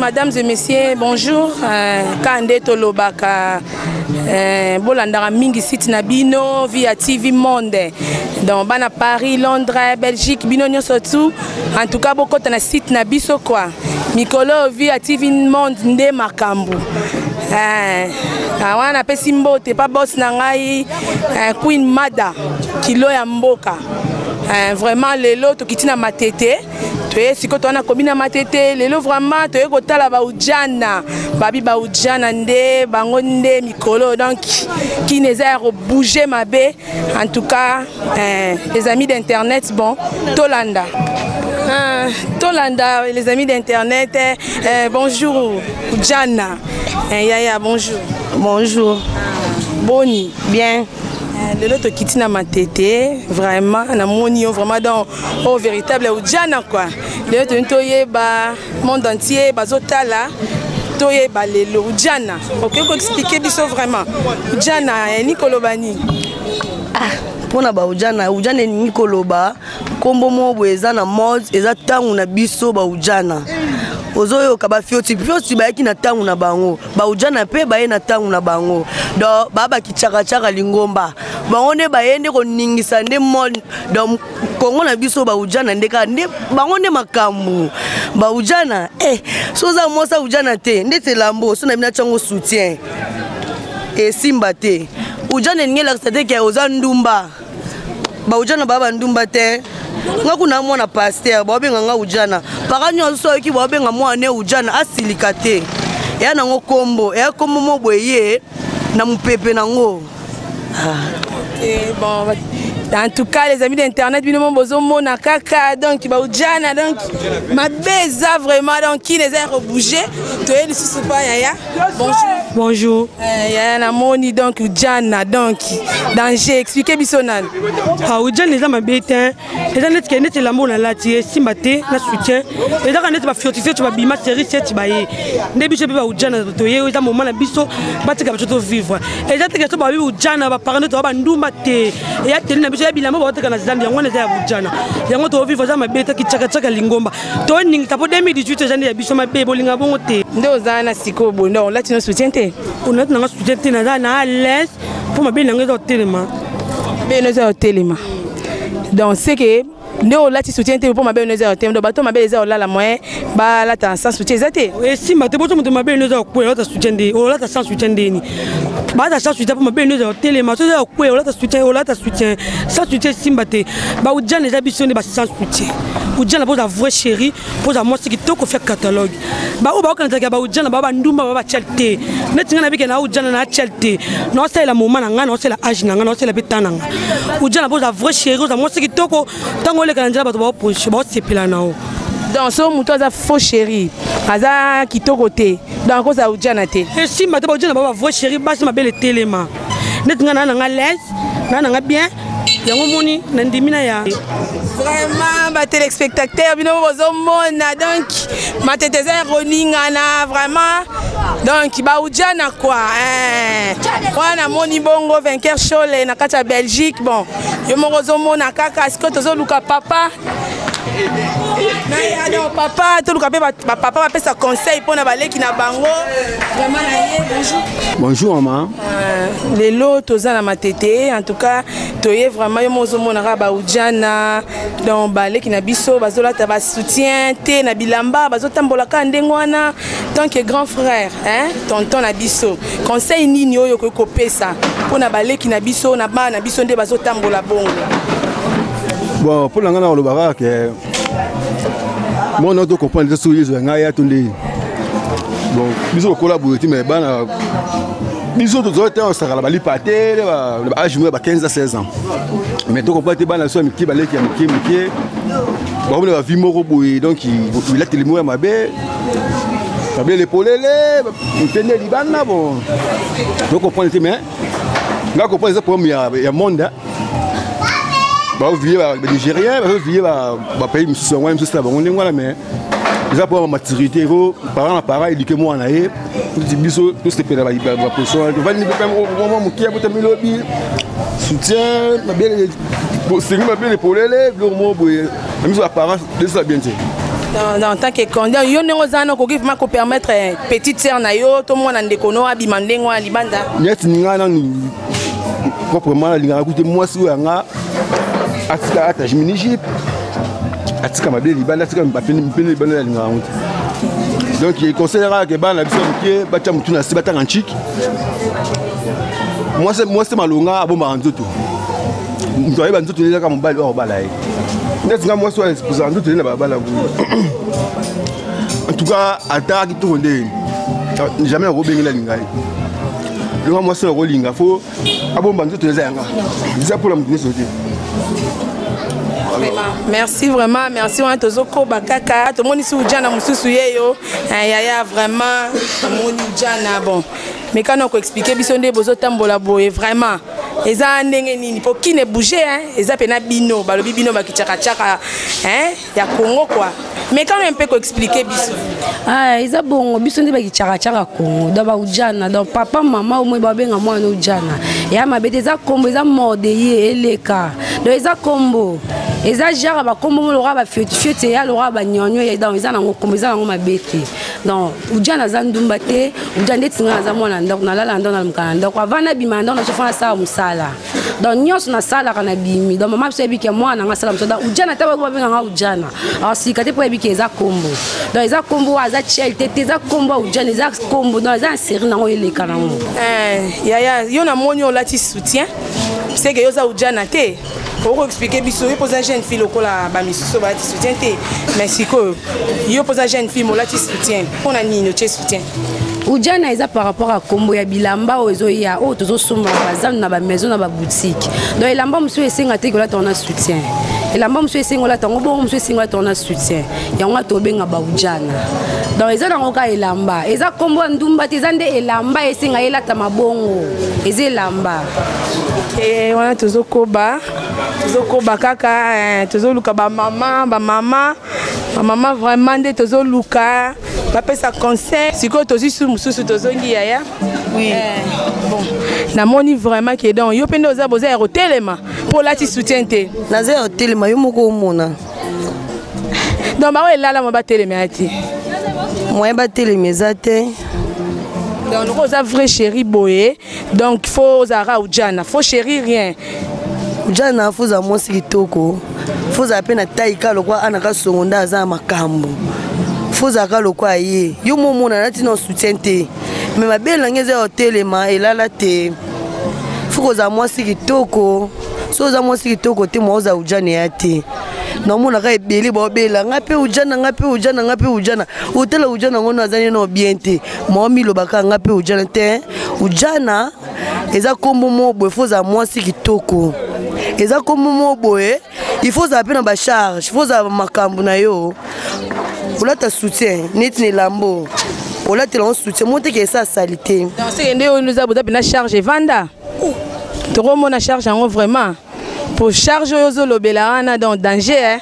mesdames et messieurs, bonjour. Kande Tolobaka, Bolandara Mingi Site Nabino, via TV Monde. Donc, Bana Paris, Londres, Belgique, Bino Nyosotu. En tout cas, beaucoup de site Nabiso quoi. Mikolo via TV Monde, Nde Makambu. On a Simbo, t'es pas boss Nangai, Queen Mada, Kilo Yamboka. Vraiment, les lots qui tina matete. Si on a commis na matete, les lots vraiment, tu es côté la baoudjana, babi baoudjana nde, bangonde, mikolo, donc qui ne a bougé ma baie. En tout cas, les amis d'internet, bon, Tolanda. Tolanda, les amis d'internet, bonjour, Jana. Yaya, bonjour. Bonjour. Boni. Bien. Le lot qui tient ma tête, vraiment, on a moni vraiment dans au véritable Oudjana quoi. Le lot toye ba monde entier, bazotala, toye ba le Oudjana. Ok, faut expliquer biso vraiment. Oudjana, Nicolobani. Ah, pour na ba Oudjana, Oudjana Nicoloba, kombo mo bweza na mode, eza tangu na biso ba Oudjana. Ozoyo kaba fioti ba yaki na tangu na bango ba Oudjana pe ba ye na tangu na bango do baba kichaka lingomba bango ne ba yende ko ningisa nde mode do Kongo na biso ba Oudjana ndeka nde bango ne makambu ba Oudjana soza mosa Oudjana te ndete lambo so na bina chango soutien simba te Oudjana ngela sate ke oza ndumba ba Oudjana baba ndumba te nga kuna mwana pasteur babenga nga Oudjana pakanyo so ki babenga mwana Oudjana asilikate ya nango kombo ya kombo mo boye na mupepe nango OK bon en tout cas les amis d'internet bino bozo mona kaka donc ba Oudjana donc ma beza vraiment donc qui les a rebouger to eli sous pas yaya bonjour yaya na moni donc Oudjana donc danger expliquer bisonan Oudjana les ma bétin les net qui net la mona lati simbate na soutien et da net ba fortifier tu ba bima série set ba ye ne biso ba Oudjana to ye za moment na biso batika ba to vivre et da te to ba Oudjana ba parent to ba ndumba te et ya tena biso ya bilamba ba oteka na Zambia ngone za Oudjana yango to vivre za mabeta ki chaka lingomba to ningi tapo 2018 jani ya biso mabe bolinga bongo te nde ozana siko bondo lati no soutien te on a na soutien te na na à l'aise pour mabe nanga za telema be no za telema donc c'est que ne o lati soutien te pour mabe no za telema do bato mabe za la moyen ba la ta sans soutien zate et si mate boto moto mabe no za ko la ta soutien de o la ta sans soutien de ni ba ta sans soutien pour mabe no za telema so za ko la ta soutien sans soutien simbate ba Oudjana za biso ne ba sans soutien Oudjana pour la vraie chérie pour la moi qui to ko faire catalogue ba o ba ko na ba Oudjana ba ndumba ba chelte netinga na bike na Oudjana na chelte no c'est la moment nga no c'est la âge nga no c'est la betana nga Oudjana pour la vraie chérie za moi qui to ko tango le kanjala ba to ba poche ba sepela na o dans ce mouton za faux chérie aza kitoko te donc oza Oudjana te et si mate ba Oudjana ba vraie chérie ba si ma belle telema netinga na nga l'aise na nga bien yango moni na ndimina ya vraiment ba téléspectateurs bino bozo mona donc mateteza roninga na vraiment donc ba Oudjana quoi wana moni bongo vainqueur chole na kati ya Belgique bon yo mozo mona kaka siko tozo luka papa non papa to luka papa va pesa conseil pour na baleki na bango vraiment na ye bonjour maman les lots toza na matete en tout cas toye vraiment yo mozo mona ba Oudjana donc baleki na biso bazola ta ba soutien te na bilamba bazotambola ka ndengwana tant que grand frère tonton na biso conseil nini oyo ko pesa pour na baleki na biso na ba na biso nde bazotambola bongo bon pour l'anga na le barak moi on doit comprendre ça les ngaya tunde bon biso collaborer mais bana biso to zote on sera la bali paté ba âge ba 15 à 16 ans mais to comprendre bana so miki baleki miki ba on va vie moko boy donc il a télé moi ma bé les polele ntende libana bon to comprendre mais nga comprendre ça pour il y a monde bah vieux Nigérien bah vieux bah pays monsieur moi monsieur là on est voilà mais déjà pour ma maturité il faut parents parents éduquer moi en aille tout biso tout ce pays là bah personne va ni pas moi mon qui a boté lobby soutien ma bien c'est ma bien les polele le mot boy même sur la parents de ça bien en tant que candidat, yo nengo zana ko vraiment ko permettre petite sœur na yo to mwana ndeko no abimandengo a libanda. Net ninga na ni proprement linga écoute moi si nga atika attache mini-jeep atika mabele libanda atika mpapeni libanda linga honte. Donc il conseillera que bana biso mkie bacha mutu na si batanga nchiki. Moi c'est malonga abomba nzoto. Mtoye banzoto neza ka mobali wa bala ye. Net moi soit exposant nzoto na babala. En tout cas, à qui tourne, jamais Robin la linga. Le moi c'est Rolinga, faut abombanzo tous les ans. Déjà pour la montée sauter. Merci vraiment, merci on tozoko bakaka to moni su jana mususu yeyo yaya vraiment moni jana bon. Mais quand on expliquer biso nde bozo tambola boye vraiment eza ndenge nini po qui ne bouger hein eza pena bino balobi bino bakichaka chaka hein ya Congo quoi. Mais quand on peut expliquer biso ah eza bongo biso nde bakichaka chaka Congo do ba ujana donc papa maman au moins ba benga mwana ujana ya mabete eza kombo eza mordeye eleka do eza kombo eza jara ba kombo mo lora ba fiete ya lora ba nyonyo ya dans eza nango kombo eza nango mabete donc ujana za ndumba te ujana tinga za mwana ndako na lala ndona mkana ndako avana bimanda na sofana sa musala donc nyos na sala kana bimi donc mama biso biki mwana nga sala msoda ujana ta ba benga nga ujana asikate po biki eza kombo donc eza kombo aza chel te eza kombo ujana eza kombo donc eza série nango eleka nango ya yo na monyo lati soutien c'est que yo za ujana te. Pour expliquer biso yo posa jeune fille lokola ba misuso ba ti soutien te mais siko yo posa jeune fille mo la ti soutien on a ni no ti soutien ujana eza par rapport à kombo ya bilamba ozo ya o tozo soma bazam na ba maison na ba boutique donc elamba musu esenga te ko la tona soutien elamba musu esenga la tango bon musu esenga tona soutien yango to benga ba ujana donc eza nango ka elamba eza kombo ndumba te eza nde elamba esenga elata mabongo eza elamba et wana tozokoba kaka tozoluka ba mama vraiment nde tozoluka bapesa conseil siko tozisu mususu tozongi yaya oui bon namoni vraiment que donc yo pende oza boza ya kotelema pour lati soutien te naza ya kotelema yo moko omona donc bao elala mo batelema ati moyen batelema eza te donc nous avons vrai chéri boye donc faut zara ujana faut chéri rien ujana faut za mosi kitoko faut za pena taika lokwa anaka songonda za makambo faut za ka lokwa ye yo momona nati no soutien te mais mabela ngeze hotelema elala te faut za mosi kitoko so za mosi kitoko te mo za ujana ya te na mona ka ebeli ba obela ngape ujana utela ujana ngono azani no bien te mo mi lobaka ngape ujana te ujana eza kombo mobwe faut za mosi kitoko eza kombo mobwe il faut za pena ba charge faut za makambo na yo olata soutien neti ne lambo olata la soutien monte que ça salité donc c'est ndé nous a boda pena charge vanda to mona charge en vraiment pour charger aux lobelana dans danger hein?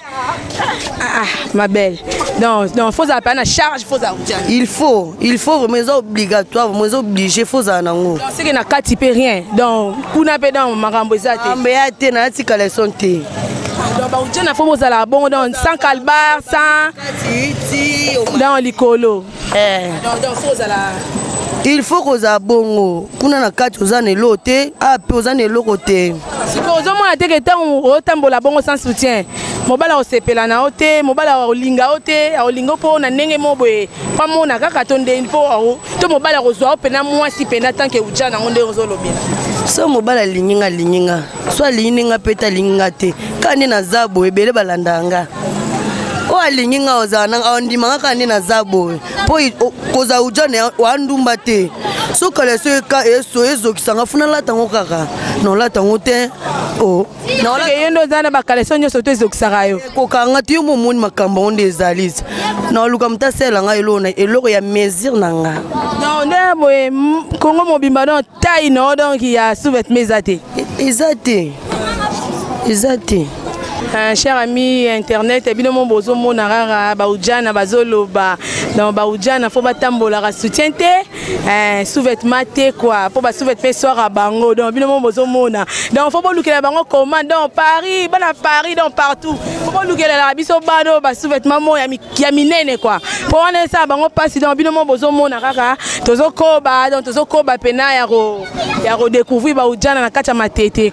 Ma belle donc faut appeler à charge faut à il faut vraiment obligatoire vraiment obligé faut à nango c'est que na kati pe rien donc kuna pe dans makambo ezate ambeate na tika la santé donc ba ujana faut bozala bon donc sans calbar sans dans likolo donc faut ala il faut que ça bongo kuna na kati ozane lote ape ozane lokote siko ozomona te que tant otambola bongo sans soutien mobala osepela na ote mobala olinga ote olinga po na ndenge mobwe pa mona kaka tonde po to mobala kozwa opena mwasi pena tant que ujana ngonde ozolobela so mobala linyinga so linyinga peta linga te kani na zabo ebele balandanga o alinginga ozana ondima kani na zabo po koza ujana wa ndumba te so kala so ka eso kisanga funa latango kaka non latango te o non la yendo zana bakale sonyo soto ezokisaka yo ko kanga ti mo moni makambo onde ezalisi na luka mtasela nga elona eloko ya mesure nanga non nde boye Congo mobimba don taille no donc ya souvet mesate ezate cher ami internet bino mo bozo mona rara ba ujana bazoloba donc ba ujana faut batambola soutien te sous-vêtement te quoi pour ba sous-vêtement soir à bango donc bino bozo mona donc faut pas lukela bango comment donc Paris donc partout faut pas lukela la biso bano ba sous-vêtement mo ya minene quoi pour on ça bango passe donc bino bozo mona kaka tozo koba pena ya ro découvrir ba ujana na kati ya matete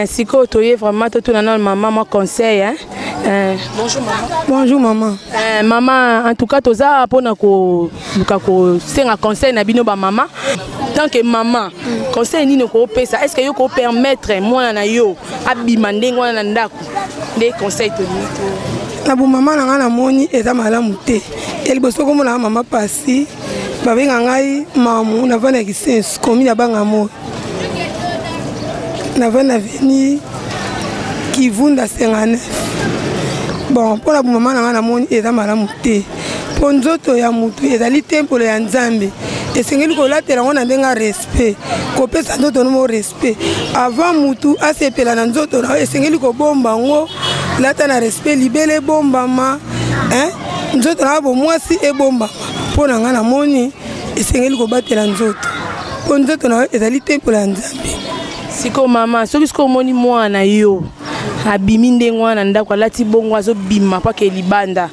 siko toye vraiment tout na maman moi conseil hein. Bonjour maman. Bonjour maman. Maman, en tout cas, toza pona ko senga conseil na bino ba maman. Tant que maman, conseil ni no ko pesa. Est-ce que yo ko permettre moi na yo abimande ngwana na ndako? Des conseils to ni to. Na bu maman na ngana moni eza malamu te. El boso ko mona maman pasi. Ba benga ngai mamu na vana kisensu komi na banga mo. Na vana veni Kivunda 59. Bon, pour la maman na moni eza malamu te. Po nzoto ya mutu ezali temple ya Nzambe. Esengeli ko latela ngona ndenga respect. Ko pesa nzoto no respect. Avant mutu asepela na nzoto na esengeli ko bomba ngo lata na respect libele bomba ma. Nzoto na bo mwasi e bomba. Po na ngana moni esengeli ko batela nzoto. Po nzoto na ezali temple ya Nzambe. Siko mama, soki siko moni mwana yo. Abimi ndengwa na ndako alati bongo azo bima pa ke libanda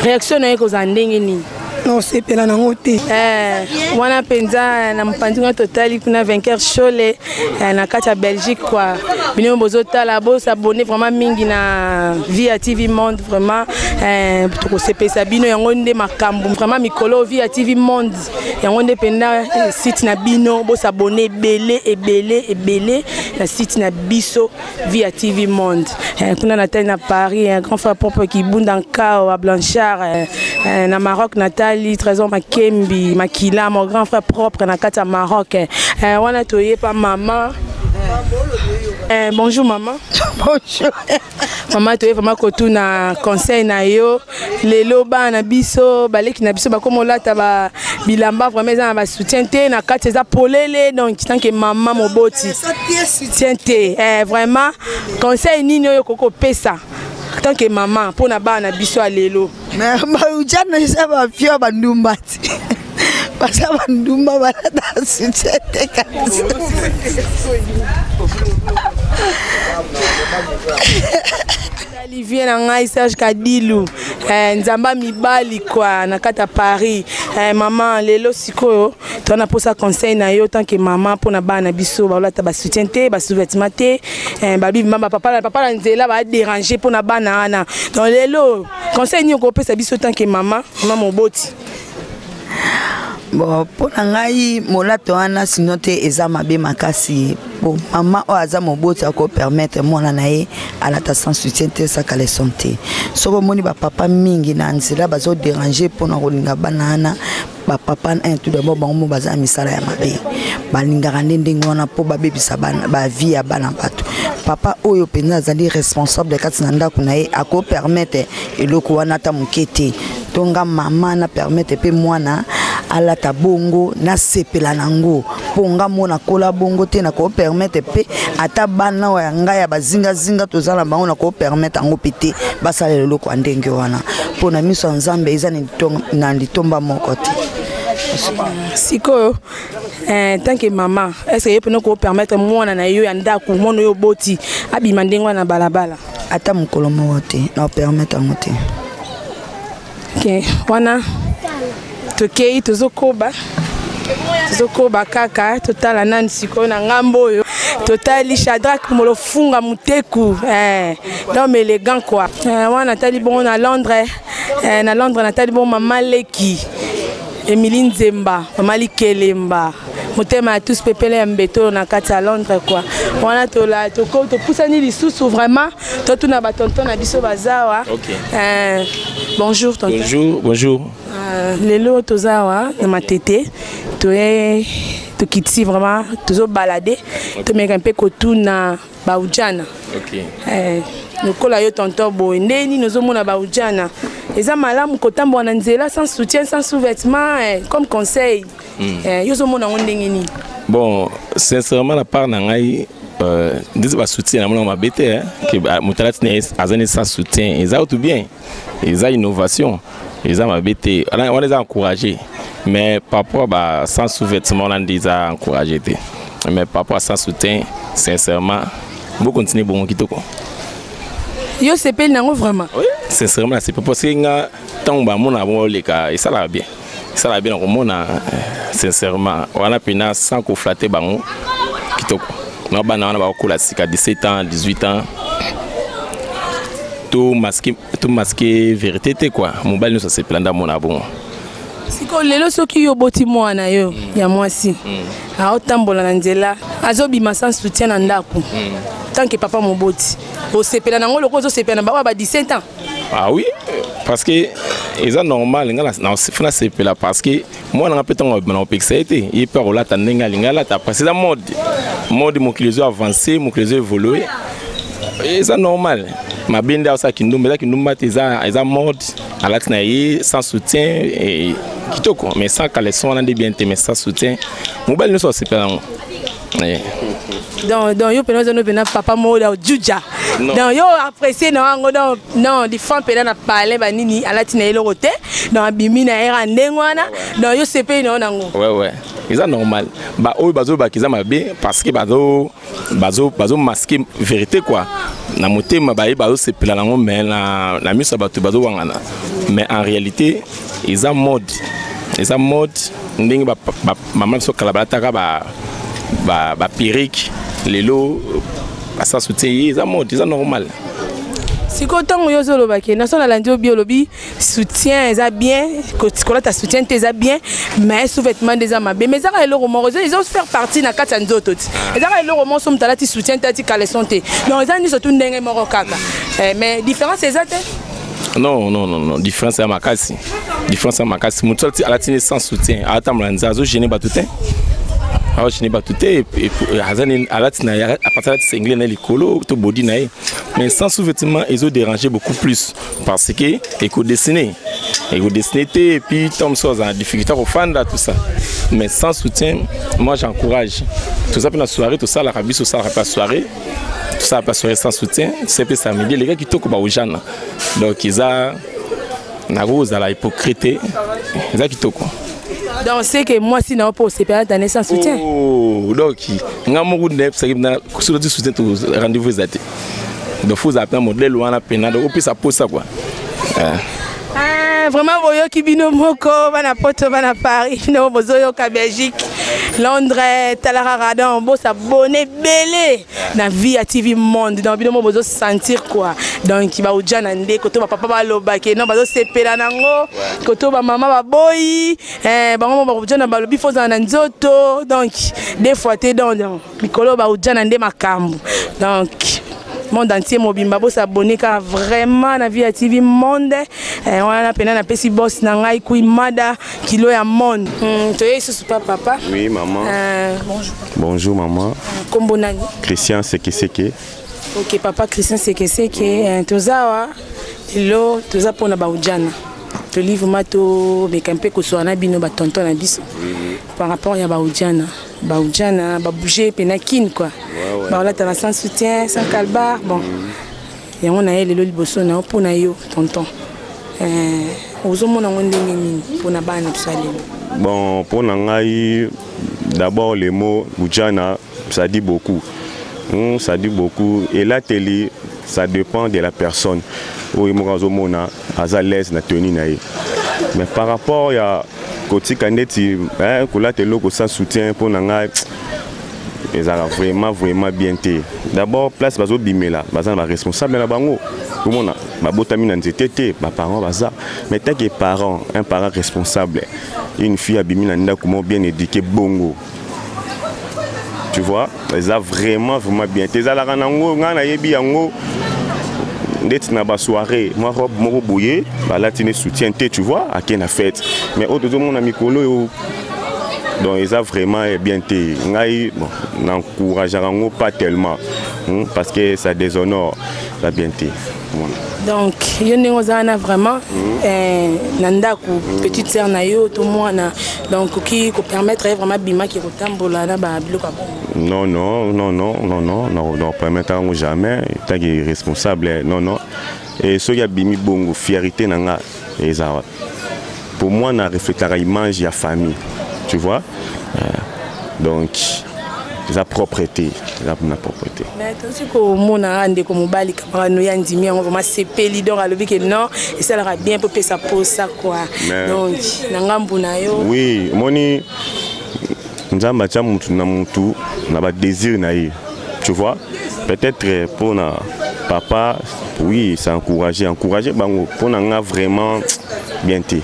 réaction na yeko za ndenge ni non sepela na ngote wana penza na mpandinga totali kuna vainqueur chole na kati ya Belgique quoi bino bozo tala bo s'abonner vraiment mingi na Via TV Monde vraiment to sepesa bino yango nde makambo vraiment mikolo Via TV Monde yango nde penda site na bino bo s'abonner ebele na site na biso Via TV Monde kuna na tali na Paris un grand frère propre qui bunda en Kao à Blanchard na Maroc Nathalie Trésor Makembi Makila mon grand frère propre na kati ya Maroc wana toye pa maman bonjour maman. Bonjour. Maman toye vraiment kotuna conseil na yo lelo ba na biso baleki na biso ba komo lata ba bilamba vraiment za ba soutien te na kati za polele donc tant que maman moboti soutien te vraiment conseil nini yo koko pesa tant que maman pour na ba na biso alelo mais ba ujana isa ba fio ba ndumbati basa ba ndumba ba na soutien te kasi Olivier na ngai Serge Kadilu nzamba mibali kwa na kata Paris maman lelo sikoyo tona posa conseil na yo tant que maman pona bana biso ba lata ba soutien te ba sous-vêtement te ba bibi mama papa la nzela ba déranger pona bana ana donc lelo conseil ni ko pesa biso tant que maman moboti. Bon, pour ngai molato wana sinote eza mabe makasi bon maman o aza moboti ako permettre mona nae ala ta sans soutien te sa kale santé soko moni ba papa mingi na nzela bazo déranger pour na kolinga banana ba papa un tout d'abord bango baza misala ya mabe balingaka ndenge wana po babebisa bana ba vie ya bana bato papa oyo penza azali responsable de kati na ndako nae ako permettre eloko wana ta mukete tonga mama na permettre pe mwana ala ta bongo na sepela nango ponga mona kola bongo te na ko permettre pe ata bana wa ngaya bazinga zinga tozala bango na ko permettre ngo pete basala leloko ndenge wana pona miso Nzambe eza na litomba moko te siko tant que maman est-ce que peut nous permettre mwana na yo ya ndako mono yo boti abima ndengwa na balabala ata mukolo moko te na permettre ngo te OK wana tokei tozokoba kaka totala nani siko na ngambo yo totali Shadrach molofunga muteku non mais élégant quoi wana tali bon na Londres natali bon maman Leki Emiline Zemba maman Likelemba motema à tous pepele mbeto na kati à Londres quoi wana tola to pusani lisusu vraiment to tuna ba tonton na biso bazawa bonjour tonton bonjour lelo tozawa na matete to kitsi vraiment tozo balader to meka un peu kotuna ba ujana nokola yo tonton boy ndeni nozomona ba ujana eza malamu kotambo na nzela sans soutien sans sous-vêtements comme conseil yo zomona ndenge ni bon sincèrement la part na ngai ndisi ba soutien na mona mabete que mutalati azani sans soutien eza tout bien eza innovation eza mabete on les a encouragés mais par rapport à sans sous-vêtements on a déjà encouragé mais par rapport à sans soutien sincèrement vous continuez bon kitoko yo sepeli nango vraiment oui sincèrement c'est pas parce que nga tant ba mona bon les cas et ça va bien donc mona sincèrement on a pena sans ko flatter bango kitoko na bana wana ba ko la 17 ans 18 ans tout masqué vérité quoi mobile nous ça c'est plein d'amour bon siko lelo soki yo boti mwana yo ya mwasi aotambola na nzela azobima sans soutien na ndako tant que papa moboti osepela nango loko ozosepela na ba 17 ans ah oui parce que c'est normal na fina sepela parce que moi na peton na opexité il peut relata ndenga lingala ta parce que mode mon clésio avancé mon clésio évolué c'est normal ma bende ça kindumba eza mode à la tnaïe sans soutien et kitoko mais sans caleçon on a bien mais sans soutien mobile nous c'est pas donc yo pena papa moda juja donc yo apprécier non di femme pena na parler ba nini à la tnaïe le côté dans bimi na era ndengwana donc yo c'est pas non nango ouais c'est normal ba o bazo ba kiza mabe parce que bazo masquer vérité quoi na motema ba bazo sepela nango mais la miso ba to bazo wangana mais en réalité ils ont mode ndenge ba maman so kala ba taka ba perruque lelo ça soutien ils ont mode normal siko tango yo zolo ba ke na so na landi biologie soutien eza bien ko ta soutien te eza bien mais sous-vêtements des mabe mais ça le roman ils ont faire partie na kata nzoto ti eza le roman so mtala ti soutien ta ti caleçon te donc eza ni surtout ndenge moko kaka mais différence eza te non différence à makasi mutu à la tine sans soutien à ta mlanza zo gêner batutin alors je n'ai pas tout et hazani à la tina à partir de single na likolo to body na mais sans sous-vêtements ils ont dérangé beaucoup plus parce que éco dessiner et puis tombe sur en difficulté au fan là tout ça mais sans soutien moi j'encourage tout ça pour la soirée tout ça la rabis tout ça la soirée tout ça pas soirée sans soutien c'est pas samedi les gars qui toko ba ojana donc ils a na rose à la hypocrite ils a qui toko donc c'est que moi si n'a pas c'est pas donner sans soutien donc ngamu ne ça na sur du soutien tout rendez-vous zati donc faut appeler modèle ou na pena donc puis ça pose ça quoi vraiment voyo ki bino moko bana poto bana Paris no bozoyo ka Belgique Londres talara donc bo s'abonner belé na Via TV Monde donc bino bozo sentir quoi donc ba ujana nde koto ba papa ba lobake non bazo sepela nango koto ba mama ba boyi bango ba ujana ba lobi foza na nzoto donc des fois te donc mikolo ba ujana nde makambu donc monde entier mobimba bo s'abonner car vraiment na Via TV Monde on a pena na pesi boss na ngai kui mada kilo ya monde to yesu papa oui maman bonjour maman kombo nani Christian Sekeseke OK papa Christian Sekeseke tozawa lo toza pona ba ujana to livre mato bekampe ko so na bino ba tonton na biso par rapport ya ba ujana ba bouger pena kin quoi ba la tana sans soutien sans calbar bon et on a ele lo liboso na pona yo tonton ozomona ndenge nini pona bana psalelo bon pona ngai d'abord le mot ujana ça dit beaucoup et la télé ça dépend de la personne où mona à l'aise na tenue na mais par rapport ya koti kaneti ko la télé ko sans soutien pona ngai ils ont vraiment bien té d'abord place bazo bimela bazana ba responsable na bango comment ma botamine en tété ma parents baza mais tant que parent un parent responsable une fille abimina nda comment bien éduquer bongo tu vois ils ont vraiment bien té za la ranango ngana yebi yango ndeti na ba soirée moi robe moko boyé ba la tine soutien té tu vois à quelle fête mais autre monde na mikolo donc ils ont vraiment bien été bon n'encourageant pas tellement parce que ça déshonore la bienté donc yo a vraiment nandaku petite sœur na yo tout moi donc qui permettre vraiment bima qui kotambola na ba biloko non permettre jamais tant que responsable non et so ya bimi bongo fierté nanga et ça pour moi na refléter la image de la famille, tu vois. Donc la propreté, la propreté. Mais aussi que mon ande comme mobali camarade yandimi on vraiment sepeli donc à l'objet que non et ça leur bien pour ça pose ça quoi. Donc nangambu na yo. Oui, moni nzamba cha mutu na ba désir na ye. Tu vois, peut-être pour na papa, oui, c'est encourager bango pour na vraiment bien té.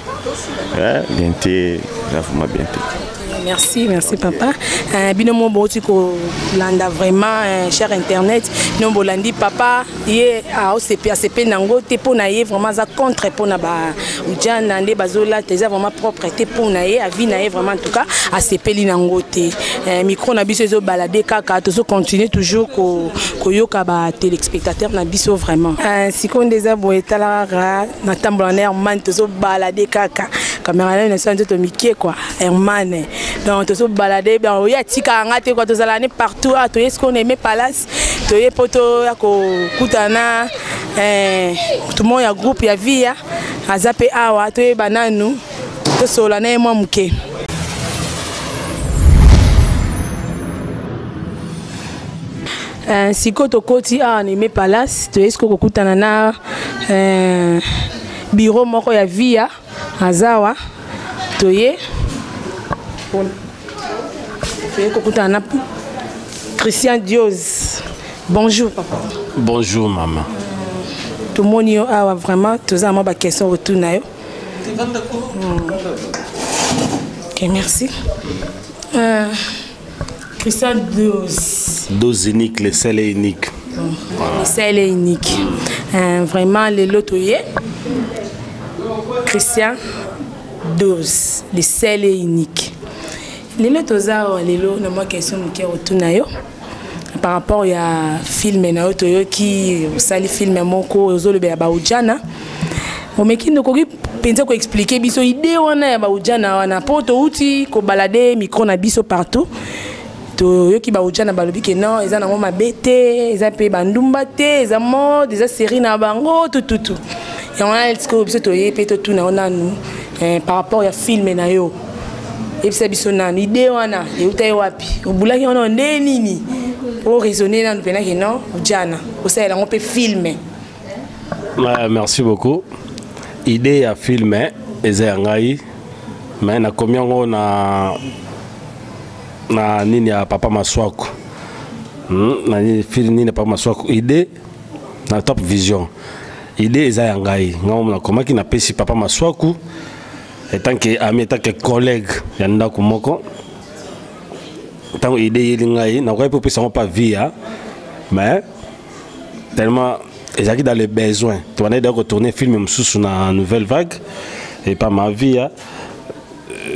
Bien té, vraiment bien té. Merci papa. Binomo botiko landa vraiment cher internet. Non bolandi papa ye a OCP nango te pona ye vraiment za contre pona ba ujana nde bazola te za vraiment propreté pona ye a vie na ye vraiment en tout cas a sepeli nango te. Micro na biso zo balader kaka to continuer toujours ko yoka ba téléspectateur na biso vraiment. Sikonde za boetala na tambola na man to zo balader kaka. Caméra na santo to mikie quoi. Hermane. Donc tu te balader bien il y a tika ngate quoi tu allez partout à toi est-ce qu'on aimait palace tu es poto ya ko kutana tout le monde ya groupe ya via azape awa tu es bananu to sola na moi muke siko to koti a aimé palace tu est-ce qu'on kutana na bureau moko ya via azawa tu es Christian Dios. Bonjour papa. Bonjour maman. Tout le monde a vraiment tous à ma question retour na yo. Ok, merci. Christian Dios. Dose unique, le sel est unique. Le sel est unique. Vraiment les lotoyés. Christian Dios. Le sel est unique. Lelo tozao lelo na moi question muke retourna yo par rapport ya film na yo toyo ki sali film moko ozolobe ya baujana omekindo ko penza ko expliquer biso idée wana ya baujana wana poto uti ko balader micro na biso partout to yo ki baujana balobi ke non eza na ngoma bete eza pe bandumba te eza mode eza série na bango tout ya wana elsko biso to yepe to tuna ona nous par rapport ya film na yo et puis biso na idée wana eutai wapi obulaki wana nde nini pour raisonner na pena que non ujana osala ngo pe filmer. Merci beaucoup. Idée à filmer eza ngai mais na komyango na nini ya papa Maswaku na nini film nini papa Maswaku idée na Top Vision idée eza ngai ngao na komaki na pesi papa Maswaku tant que ami tant que collègue yanda kumoko tant idée yelingai na quoi pour ça pas via mais tellement exact dans les besoins tu vas d'ailleurs retourner film msusu na nouvelle vague et pas ma vie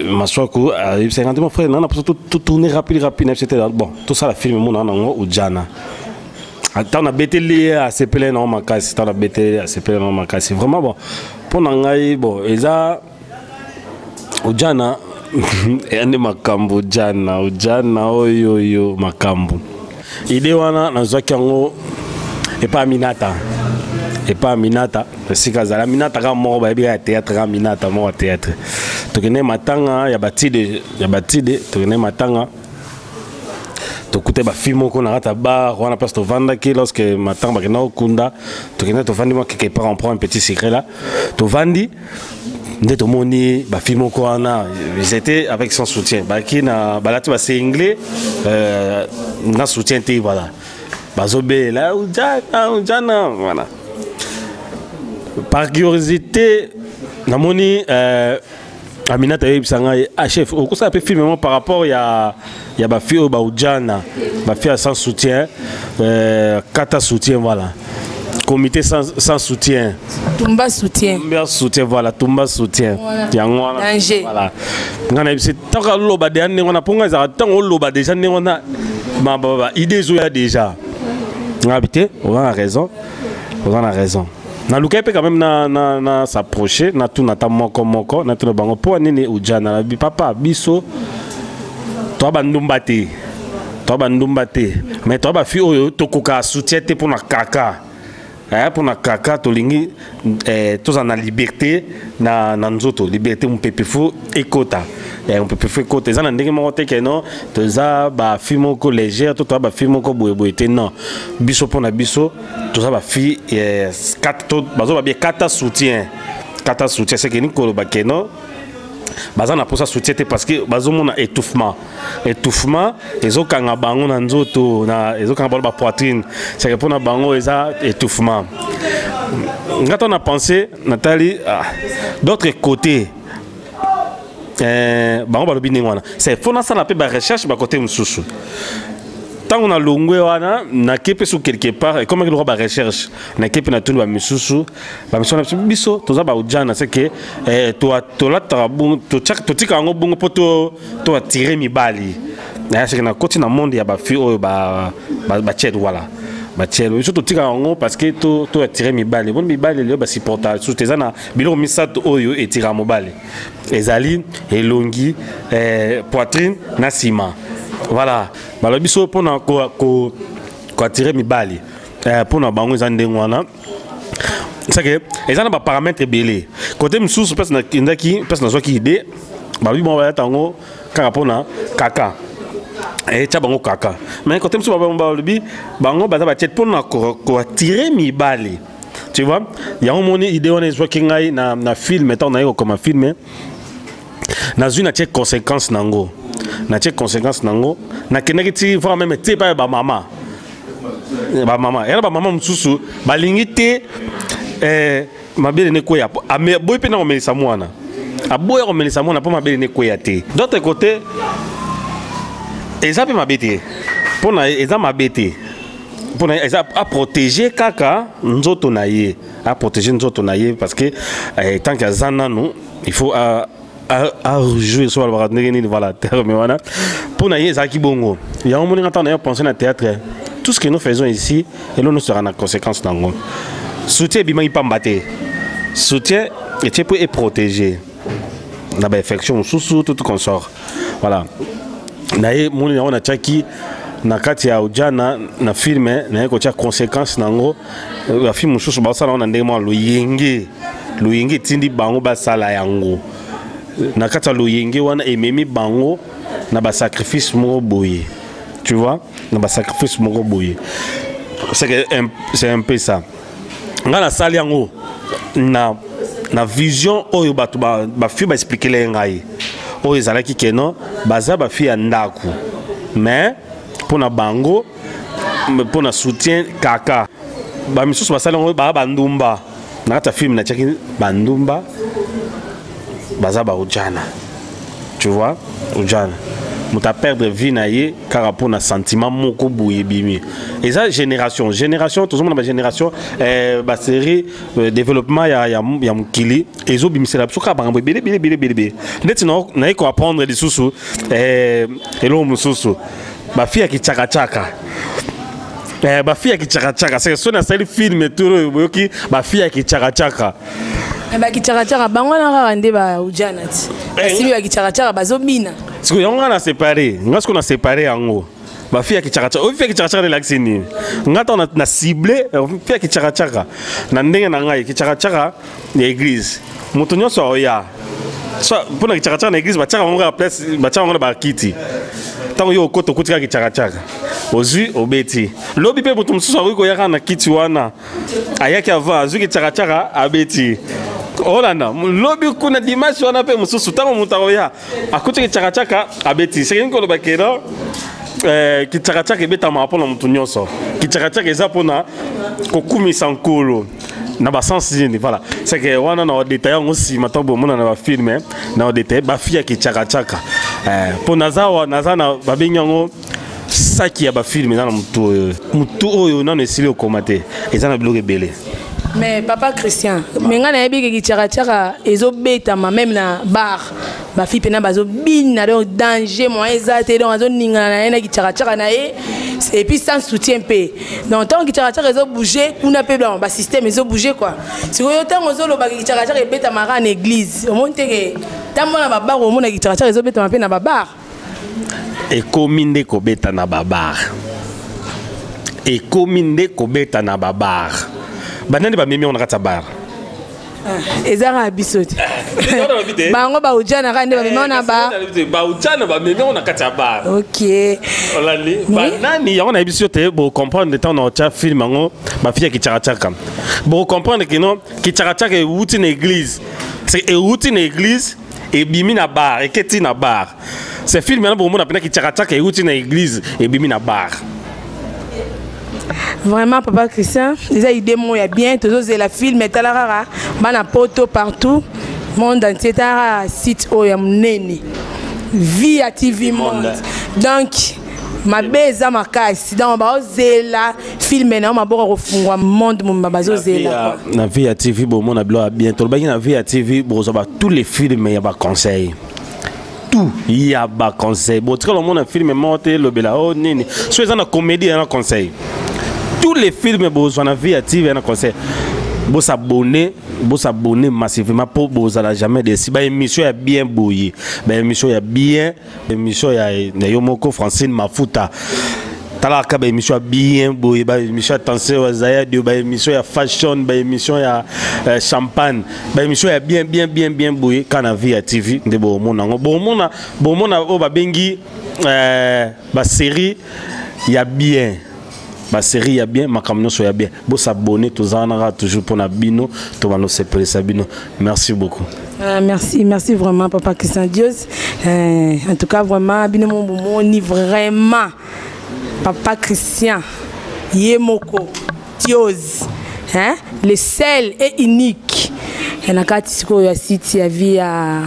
Maswaku il s'est rendu mon frère non tout tourner rapide etc. Bon tout ça la film mon nango ujana attends on a bêté lié à ces plaies non makasi t'as bêté à ces plaies non makasi vraiment bon pour nangai bon eza ujana yani makambo ujana oyo makambo idée wana nazwaki yango epa minata sika zala minata ka moko ba ya théâtre ka minata moko théâtre tokene matanga ya batide tokene matanga tokute ba film ko na rata bar wana place to vanda ki lorsque matanga ba kena okunda tokene to vandi mo quelque part on prend un petit secret là to vandi Ndeto moni ba film ko wana ils étaient avec son soutien ba ki na balati ba c'est anglais na soutien te voilà bazobe là ujana voilà par curiosité na moni Aminata yebisanga chef au ça peut filmer par rapport ya ba fille ba ujana ba fille sans soutien kata soutien voilà comité sans soutien. Tumba soutien. Voilà, Tumba soutien. Danger. Voilà. C'est tant que l'oba de année on a ponga ça tant on l'oba déjà on a ma idée zoya déjà. On a habité, on a raison. Na luka pe quand même na s'approcher na tout na ta moko na tout bango po nini ujana la bi papa biso to bandumba te mais to ba fi oyo to koka soutien te pour na kaka pour na kaka tolingi tous en liberté na nzoto liberté mon pepefu ekota on peut faire côté ça n'ending mon côté non ça ba film ko légère tout ba film ko boye non biso pour na biso tout ça ba fi quatre bazo ba bien quatre soutien c'est que ni ko ba keno baza na posa soutien parce que bazo mona étouffement ezokanga bango na nzoto na ezokanga ba poitrine c'est que pour na bango eza étouffement quand on a pensé Nathalie d'autres côtés bango balobi ndenge wana c'est fona ça na pe ba recherche ba côté mususu tant on a longwe wana na kepe sur quelque part et comme il ba recherche na kepe na tunu ba mususu biso toza ba ujana c'est que to la tabung to tika ngo bungo poto to attirer mibali c'est que na côté na monde ya ba fi oyo ba ched wala bachelo surtout tika ngo parce que to attirer mibali bon mibali le ba supporter sous tes ana bilo misato oyo etira mobali ezali elongi poitrine na sima voilà balobiso pona ko attirer mibali pona bango ezande ngwana c'est que ezana ba paramètres belé côté msusu parce na kindaki parce na zoki idée balobi mo ba tango kaka pona kaka bango kaka mais quand tu me bango baza ba pour ko attirer mibali tu vois il y a un moment idée on est working na film étant na comme un film na une conséquence nango na keneki voir même ti ba maman ba maman msusu balingite mabele ne koya mais boy pe na omelisa mwana aboya omelisa mwana po mabele ne koya te d'autre côté eza pe mabete pona eza mabete pona eza a protéger kaka nzoto na ye a protéger nzoto na ye parce que tant que zana nous il faut à rejouer sur le ndenge ni voilà terme wana pona ye eza ki bongo ya on moni attendre penser na théâtre tout ce que nous faisons ici et nous sera na conséquence nango soutien bima ipambate soutien et tu peux protéger na ba infection sous tout consort voilà naye moni na chaki na kati ya ujana na filme na ko tia conséquence nango la film sous ba sala na ndema luyenge tindi bango ba sala yango na kati ya luyenge wana ememi bango na ba sacrifice mo boye tu vois na ba sacrifice mo boye c'est un peu ça ngana sala yango na vision oyo batu ba fi ba expliquer le ngai oyo ezalaki keno baza ba fi ya ndaku mais pona bango pona soutien kaka ba misusu basala ngo ba bandumba na kata film na chaki bandumba baza ba ujana tu vois ujana muta perdre vie na ye car pona sentiment moko boye bimi et ça génération tout le monde ba génération ba série développement ya mukili ezo bimisela soka bango bele net na ko apprendre des susu elo mususu ba fia ki chaka ba fia ki chaka c'est so na série film tout boyoki ba fia ki chaka ba ki chaka bango na rande ba ujana ti si ba ki chaka bazobina siko yango na séparé ngasko na séparé yango ba fia ki chaka o fia ki chaka relaxer ni ngata na ciblé fia ki chaka na ndenge na ngai ki chaka ya église moto nyonso oya so pona ki chaka na église ba chaka ngo place ba chaka ngo ba kiti tango yo koto kutika ki chaka ozui obeti lobi pe moto mususu ako yaka na kiti wana ayaki ava azui ki chaka abeti olanda lobi kuna dimanche wana pe mususu tango mutako ya akuti ki chaka abeti c'est ko loba kero ki chaka ebeta ma pona mutu nyonso ki chaka eza pona kokumisa nkolo na ba sens ni voilà c'est que wana na détail aussi matombo mona na ba film na détail ba fia ki chaka pona zawa na ba benyango saki ya ba film na mutu oyo na nesili okomate eza na blogue belé. Mais papa Christian, menga na yebi ki chaka ezo beta ma même na bar ba fi pena bazo bina donc danger moi ezate donc azo ninga na ena ki chaka na e et puis sans soutien pe donc tant ki chaka ezo bouger kuna pe ba système ezo bouger quoi si ko yotango zo lo ba ki chaka ebeta mara na église au monte ke tambo na ba bar au mona ki chaka ezo beta ma pe na ba bar e kominde ko beta na ba bar e kominde ko beta na ba bar banani ba mimi on a bar ezara bisote bango ba ujana kande ba mimi on a bar ba ujana ba mimi on a bar OK olali banani on a bisote bo comprendre temps on a film ngo ba fille qui tchaka bo comprendre que non qui tchaka est routine église c'est routine église et bimi na bar et keti na bar c'est film maintenant pour moi na pena qui tchaka est routine église et bimi na bar. Vraiment, Papa Christian, déjà idée moi bien, tous les la film et talara, bana poto partout, monde entier tara site oyamneni, via TV monde. Donc ma beza makasi, donc ba ozela film na ma bora refungwa monde mon babazo zela. Na via TV bon mon ablo bien, tout le na via TV bon ça va tous les films y a ba conseil. Tout il y a ba conseil. Bon tout le monde a film monté le bela oh nini. Soit dans la comédie un conseil. Tous les films besoin vie active un conseil. Vous s'abonner massivement pour vous allez jamais décider. Bah émission est bien bouillie. Bah émission est bien. Émission est Yomoko Francine Mafuta. Talaka bah émission bien bouillie. Bah émission attention aux aïeux. Bah émission est fashion. Bah émission est champagne. Bah émission est bien bouillie. Quand on a vie active de bon monde. Bon monde au bah bengi bah série il y a bien. Ma série y a bien, ma camion soit bien. Bon s'abonner, tous en aura toujours pour la bino, tout va nous séparer sabino. Merci beaucoup. Merci vraiment Papa Christian Dios. En tout cas vraiment bino mon ni vraiment Papa Christian Yemoko Dios. Hein? Le seul et unique. Et na katisiko ya site ya via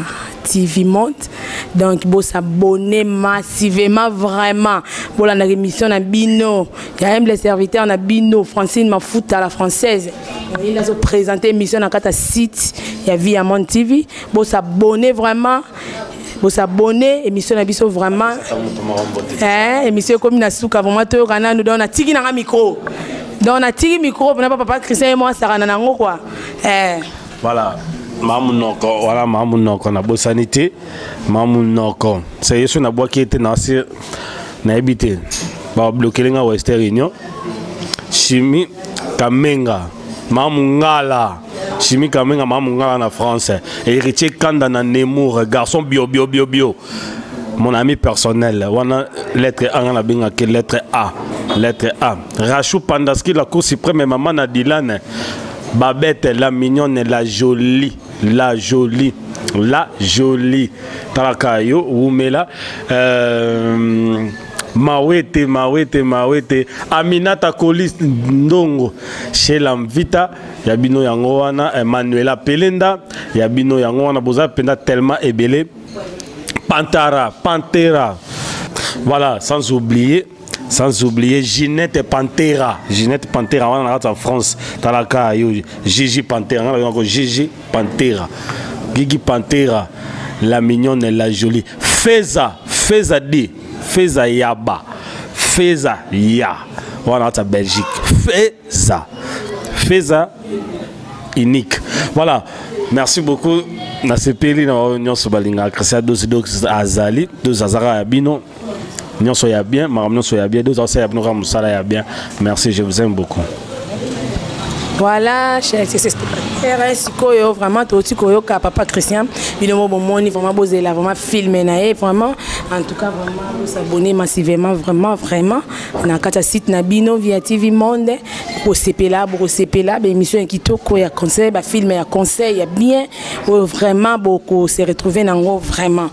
TV Monde. Donc, bon s'abonner massivement vraiment pour la émission na Bino. Il y a même les serviteurs na Bino, Francine Mafuta à la française. Il a présenté l'émission na kata site, il y a via Monde TV. Bon s'abonner vraiment. Bon s'abonner émission na biso vraiment. Émission comme na souka vraiment to kana nous donne tiki na micro. Donc on a tiki micro pour Papa Christian et moi ça rana nango quoi. Voilà. Mamunoko, voilà Mamunoko na bosanité, Mamunoko. C'est yesu na bois qui était na habité. Ba bloquer linga Western Union. Chimi Kamenga, Mamungala. Chimi Kamenga Mamungala na France. Héritier Kanda na Nemour, garçon bio. Mon ami personnel, wana lettre A na binga que lettre A. Lettre A. Rachou Pandaski la Cour suprême maman na Dylan. Babette, la mignonne, la jolie. Talakayo, Oumela. Mawete. Aminata Kolis Ndongo. Chez Lamvita. Yabino Yangoana. Manuela Pelenda. Yabino Yangoana. Boza Penda tellement ébélé. Pantera. Voilà, sans oublier Ginette Pantera, on a en France, Talaka, Gigi Pantera, Gigi Pantera, la mignonne et la jolie. Feza Yaba, on a en Belgique. Feza unique. Voilà, merci beaucoup. Na sepeli na union sobalinga Christian dos azali dos azara abino. Nous soyons bien, nous soyons bien, nous soyons bien. Merci, je vous aime beaucoup. Voilà, c'est vraiment tout Papa Christian. Il vraiment beau là, vraiment filmer vraiment. En tout cas, vraiment s'abonner massivement, vraiment. On a quatre sites Nabino via TV Monde. Pour CPLA, émission qui toko ya conseil, film ya conseil, ya bien. Vraiment beaucoup se retrouver dans vraiment.